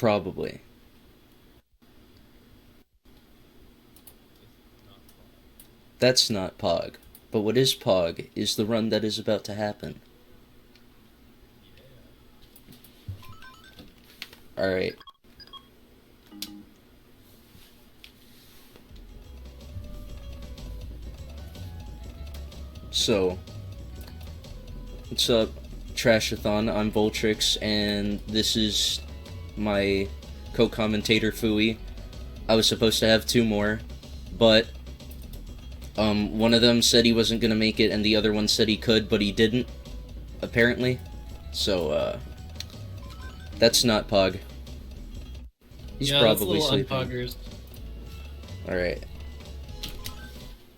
Probably. That's not Pog. But what is Pog is the run that is about to happen. Alright. So, what's up, Trashathon? I'm Voltrix, and this is my co-commentator, Fui. I was supposed to have two more, but one of them said he wasn't gonna make it, and the other one said he could, but he didn't, apparently. So, that's not Pog. He's probably sleeping. Alright.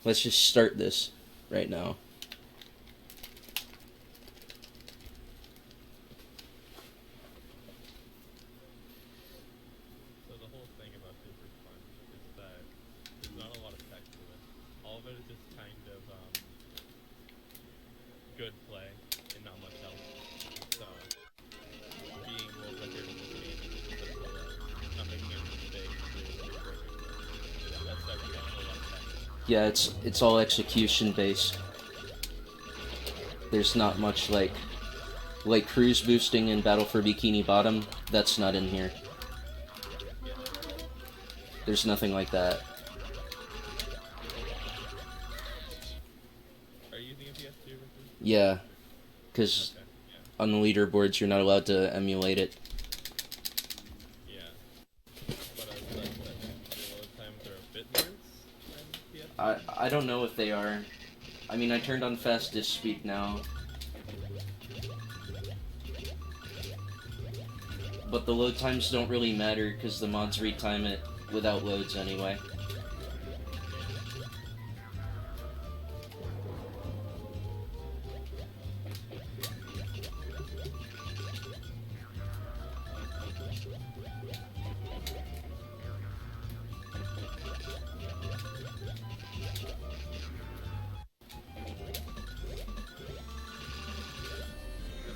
Let's just start this right now. So the whole thing about SuperSponge is that there's not a lot of text to it. All of it is just kind of good play and not much else. So being well record in this game is simple as not making any mistakes is perfect. That's why we got a whole lot of text. Yeah, it's all execution based. There's not much like cruise boosting in Battle for Bikini Bottom. That's not in here. There's nothing like that. Are you using a PS2 version? Yeah, because Okay, yeah. on the leaderboards you're not allowed to emulate it. Yeah. But the load times are a bit worse than PS2? I don't know if they are. I mean, I turned on fast disk speed now. But the load times don't really matter because the mods retime it without loads anyway.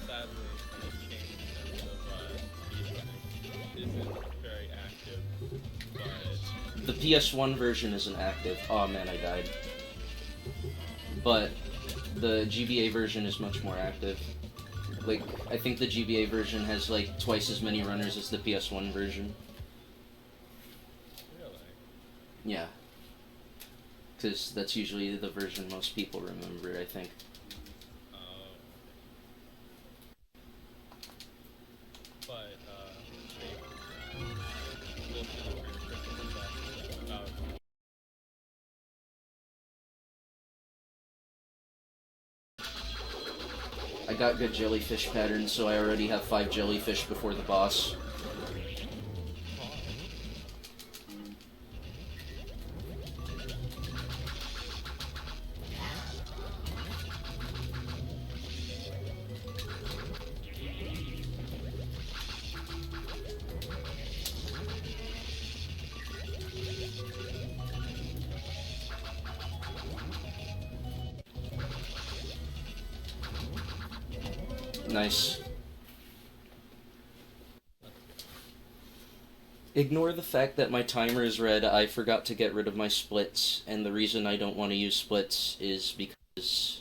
Sadly, this game in terms of speedrunning isn't very active, but The PS1 version isn't active. Oh man, I died. But the GBA version is much more active. Like, I think the GBA version has like twice as many runners as the PS1 version. really, Yeah. Because that's usually the version most people remember, I think. uh, but we'll see the restrictions about I got good jellyfish patterns, so I already have 5 jellyfish before the boss. Nice. Ignore the fact that my timer is red. I forgot to get rid of my splits, and the reason I don't want to use splits is because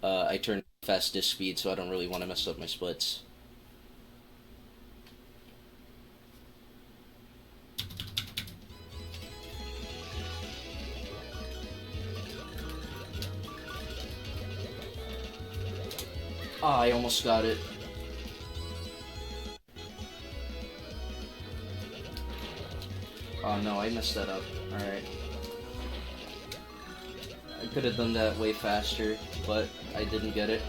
I turned fast disk speed, so I don't really want to mess up my splits. Ah, I almost got it. Oh no, I messed that up. Alright. I could have done that way faster, but I didn't get it.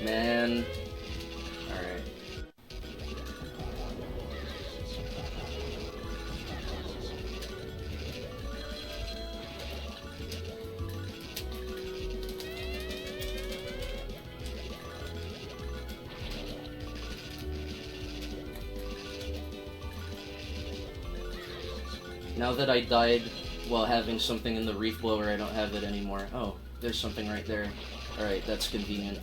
Man. Alright. Now that I died while having something in the reef blower, I don't have it anymore. Oh, there's something right there. Alright, that's convenient.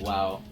Wow.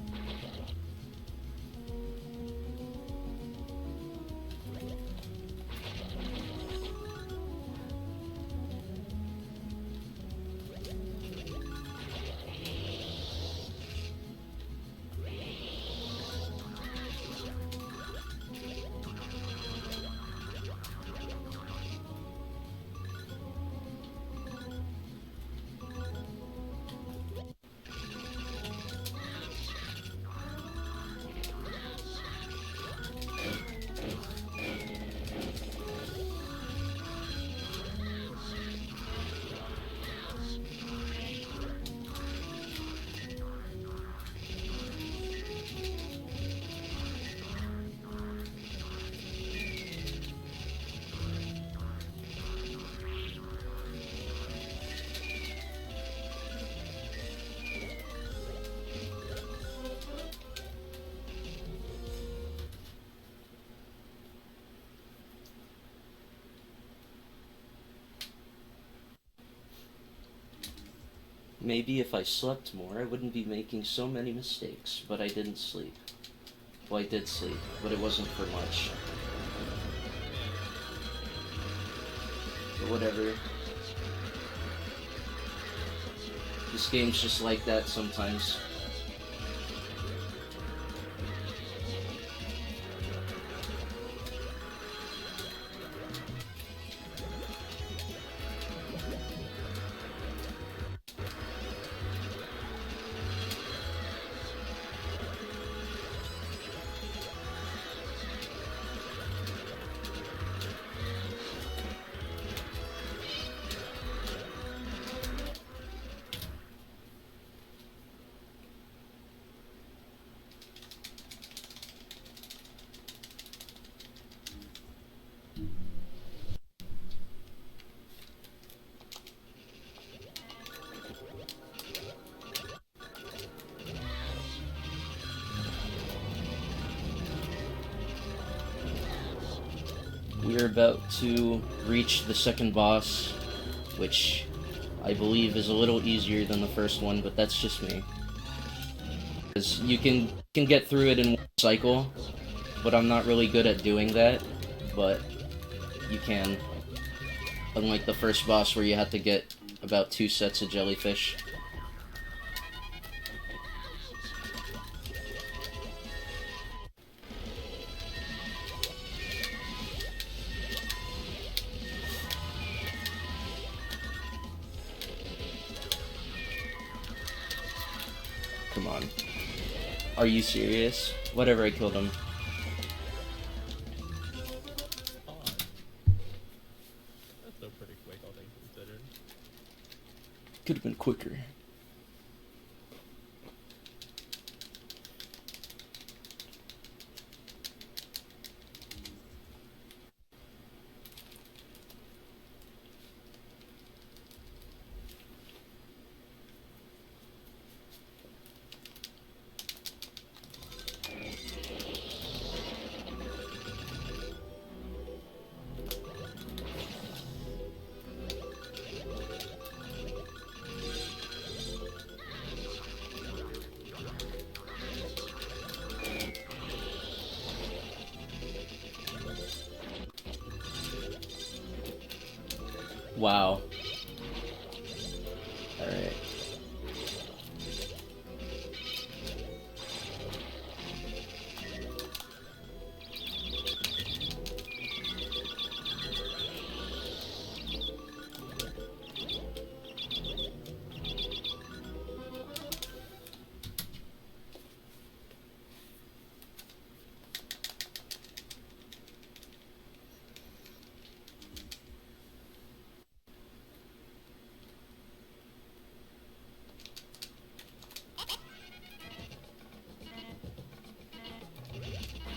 Maybe if I slept more, I wouldn't be making so many mistakes, but I didn't sleep. Well, I did sleep, but it wasn't for much. But whatever. This game's just like that sometimes. We are about to reach the second boss, which I believe is a little easier than the first one, but that's just me. Because you can get through it in one cycle, but I'm not really good at doing that, but you can. Unlike the first boss where you had to get about 2 sets of jellyfish. Come on. Are you serious? Whatever, I killed him. That's still pretty quick, all things considered. Could have been quicker. Wow. Alright.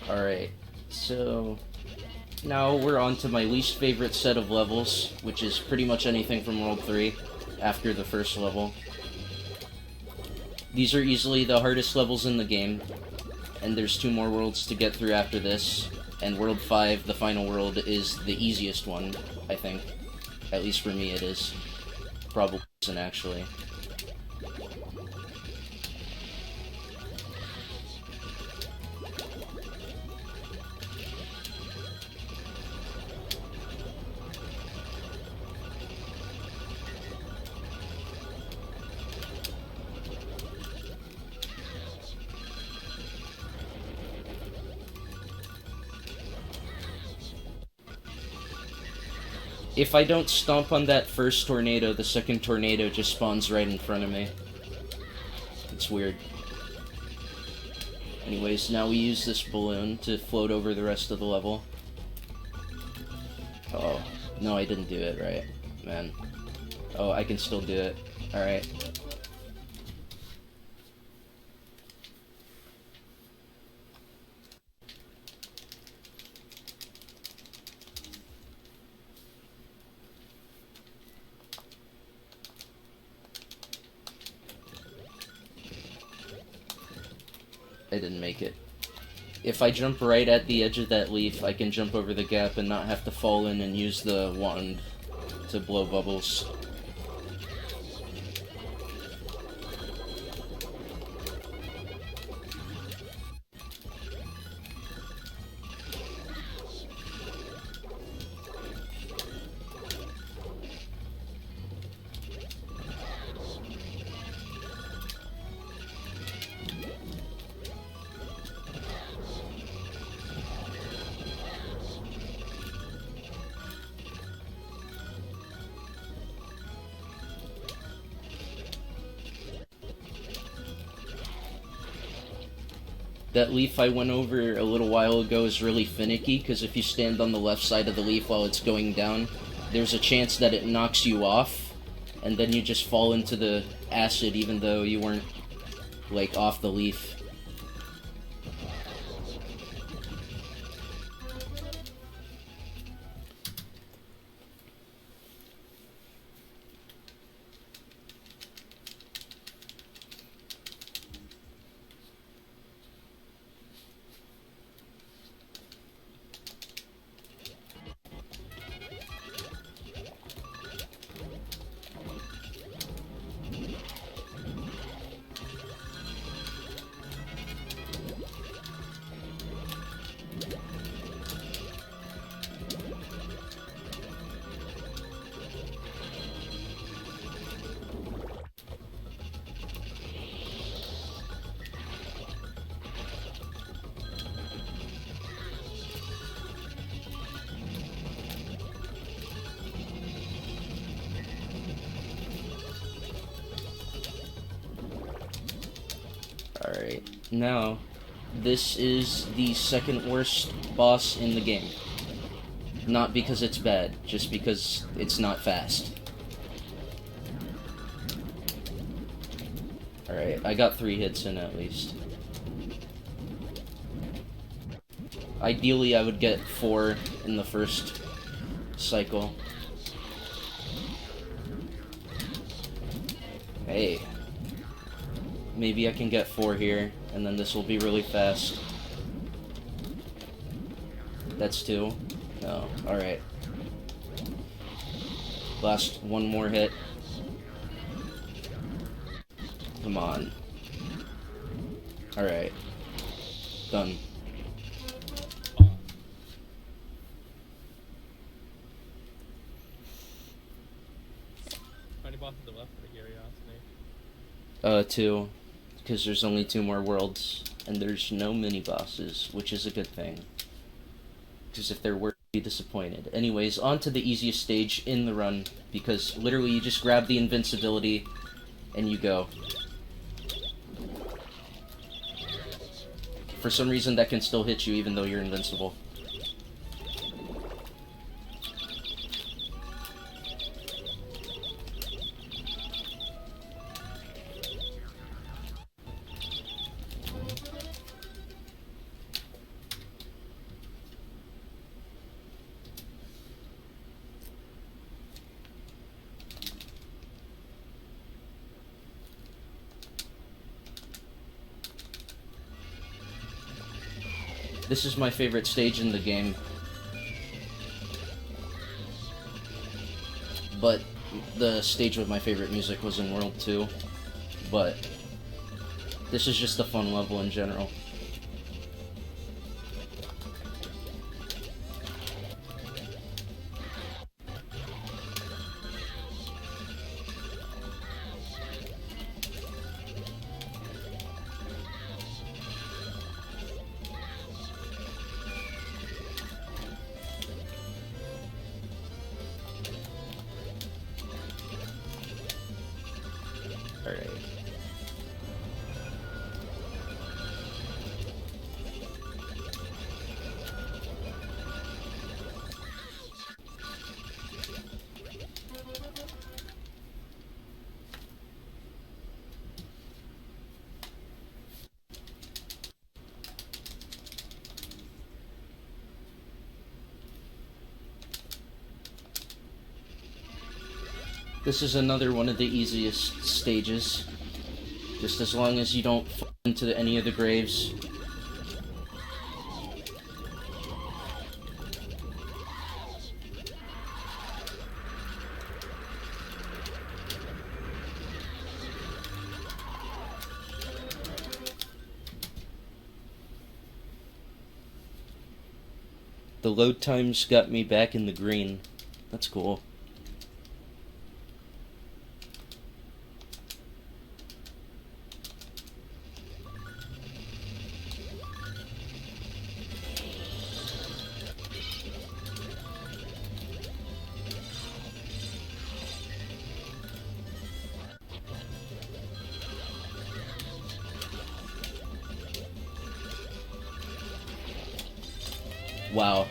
Alright, so now we're on to my least favorite set of levels, which is pretty much anything from World 3 after the first level. These are easily the hardest levels in the game, and there's 2 more worlds to get through after this, and World 5, the final world, is the easiest one, I think. At least for me it is. Probably isn't, actually. If I don't stomp on that first tornado, the second tornado just spawns right in front of me. It's weird. Anyways, now we use this balloon to float over the rest of the level. Oh, no, I didn't do it right, man. Oh, I can still do it. Alright. I didn't make it. If I jump right at the edge of that leaf, I can jump over the gap and not have to fall in and use the wand to blow bubbles. That leaf I went over a little while ago is really finicky, because if you stand on the left side of the leaf while it's going down, there's a chance that it knocks you off, and then you just fall into the acid even though you weren't, like, off the leaf. Alright, now, this is the second worst boss in the game. Not because it's bad, just because it's not fast. Alright, I got 3 hits in at least. Ideally, I would get 4 in the first cycle. Hey. Maybe I can get 4 here, and then this will be really fast. That's 2. No, alright. Last 1 more hit. Come on. Alright. Done. bosses are left for curiosity? 2. Because there's only 2 more worlds, and there's no mini-bosses, which is a good thing. Because if there were, I'd be disappointed. Anyways, on to the easiest stage in the run, because literally you just grab the invincibility, and you go. For some reason, that can still hit you even though you're invincible. This is my favorite stage in the game. But the stage with my favorite music was in World 2. But this is just a fun level in general. Alright. This is another one of the easiest stages. Just as long as you don't fall into any of the graves. The load times got me back in the green. That's cool. Wow.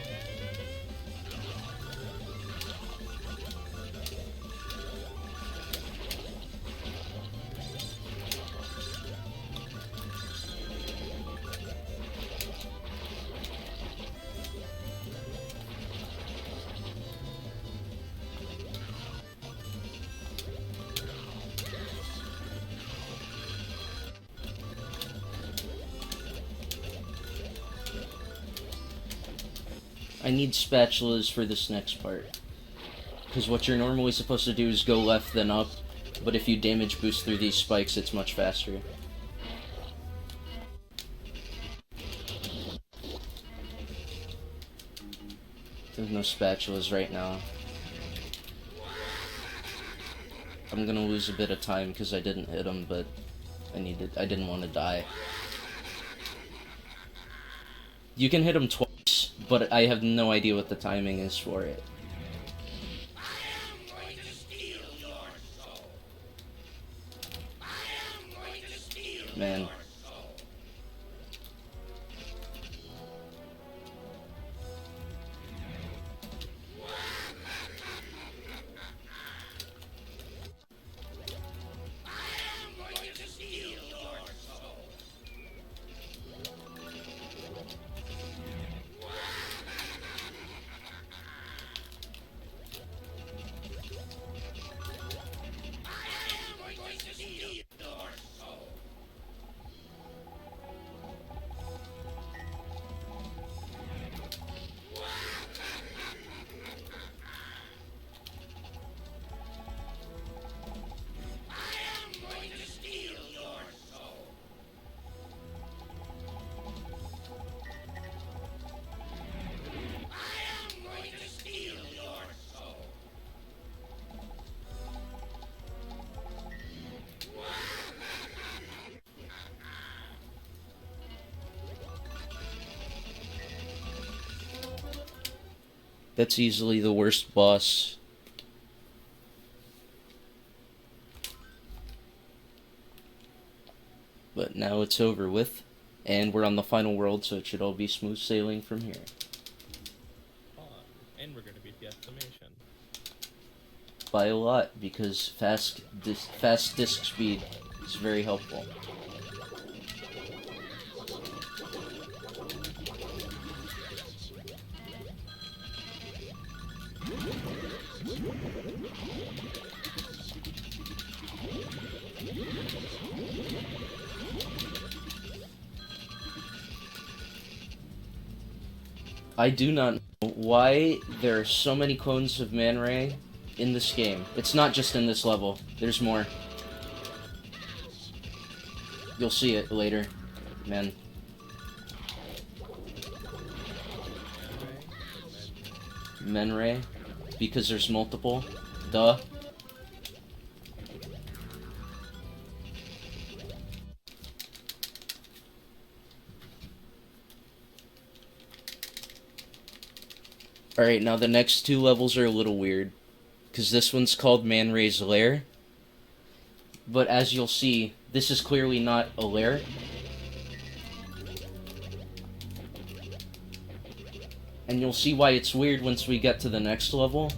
I need spatulas for this next part. Because what you're normally supposed to do is go left then up, but if you damage boost through these spikes, it's much faster. There's no spatulas right now. I'm gonna lose a bit of time because I didn't hit him, but I didn't want to die. You can hit him twice, but I have no idea what the timing is for it. Man. That's easily the worst boss. But now it's over with, and we're on the final world, so it should all be smooth sailing from here. And we're gonna beat the estimation. By a lot, because fast disk speed is very helpful. I do not know why there are so many clones of Man Ray in this game. It's not just in this level. There's more. You'll see it later, man. Men Ray? Because there's multiple. Duh. Alright, now the next two levels are a little weird. Because this one's called Man Ray's Lair. But as you'll see, this is clearly not a lair. And you'll see why it's weird once we get to the next level.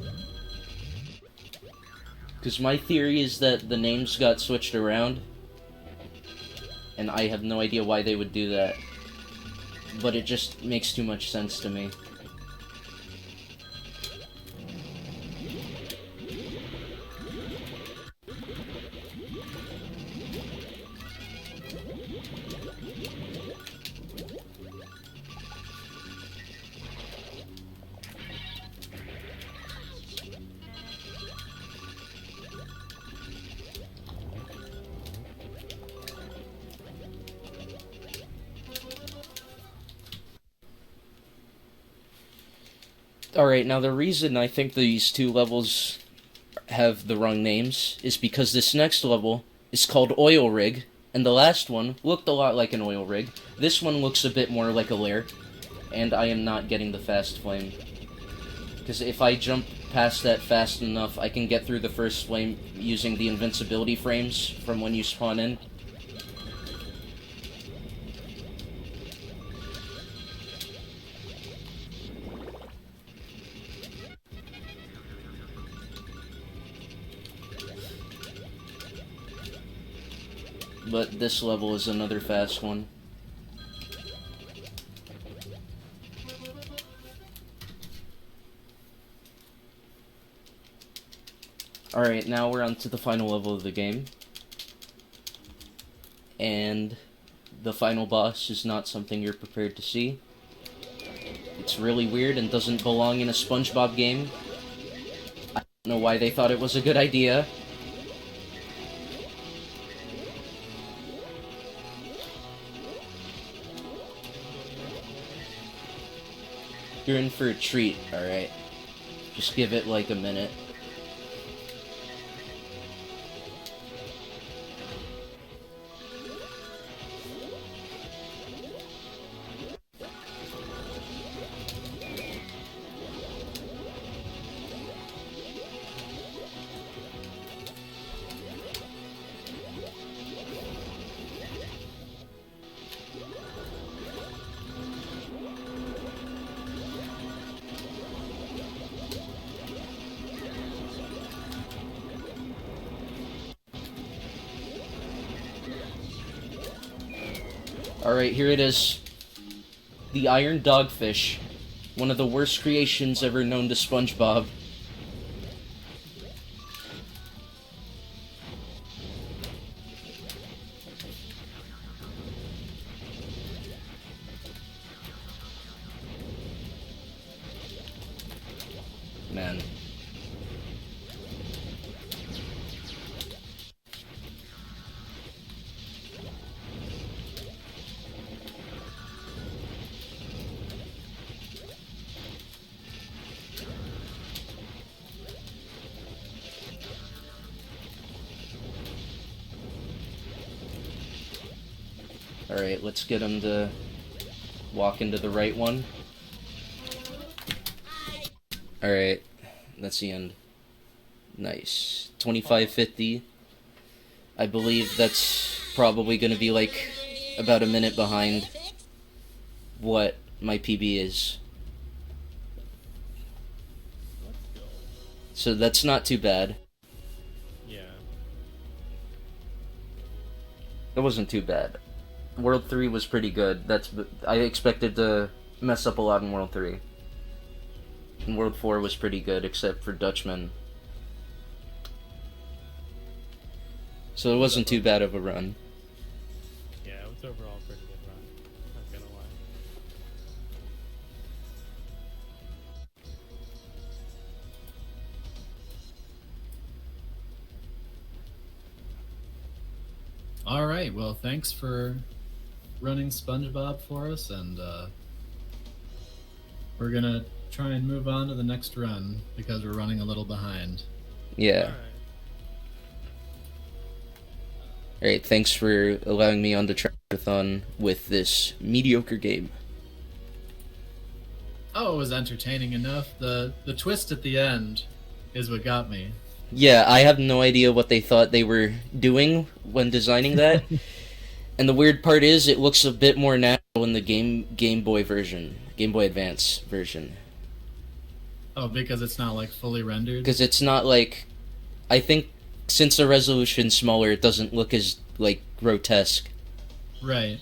Because my theory is that the names got switched around. And I have no idea why they would do that. But it just makes too much sense to me. Alright, now the reason I think these two levels have the wrong names is because this next level is called Oil Rig, and the last one looked a lot like an oil rig. This one looks a bit more like a lair, and I am not getting the fast flame. Because if I jump past that fast enough, I can get through the first flame using the invincibility frames from when you spawn in. But this level is another fast one. Alright, now we're on to the final level of the game. And the final boss is not something you're prepared to see. It's really weird and doesn't belong in a SpongeBob game. I don't know why they thought it was a good idea. You're in for a treat, alright? Just give it like a minute. Alright, here it is. The Iron Dogfish. One of the worst creations ever known to SpongeBob. Man. Alright, let's get him to walk into the right one. Alright, that's the end. Nice. 2550. I believe that's probably going to be like about a minute behind what my PB is. Let's go. So that's not too bad. Yeah. It wasn't too bad. World 3 was pretty good. I expected to mess up a lot in World 3. And World 4 was pretty good, except for Dutchman. So it wasn't too bad of a run. Yeah, it was overall a pretty good run. Not gonna lie. All right. Well, thanks for running SpongeBob for us, and we're gonna try and move on to the next run because we're running a little behind. Yeah. Alright. Alright, thanks for allowing me on the Trashathon with this mediocre game. Oh, it was entertaining enough. The twist at the end is what got me. Yeah, I have no idea what they thought they were doing when designing that. And the weird part is, it looks a bit more natural in the Game Boy Advance version. Oh, because it's not like fully rendered. Because it's not like, I think since the resolution's smaller, it doesn't look as like grotesque. Right.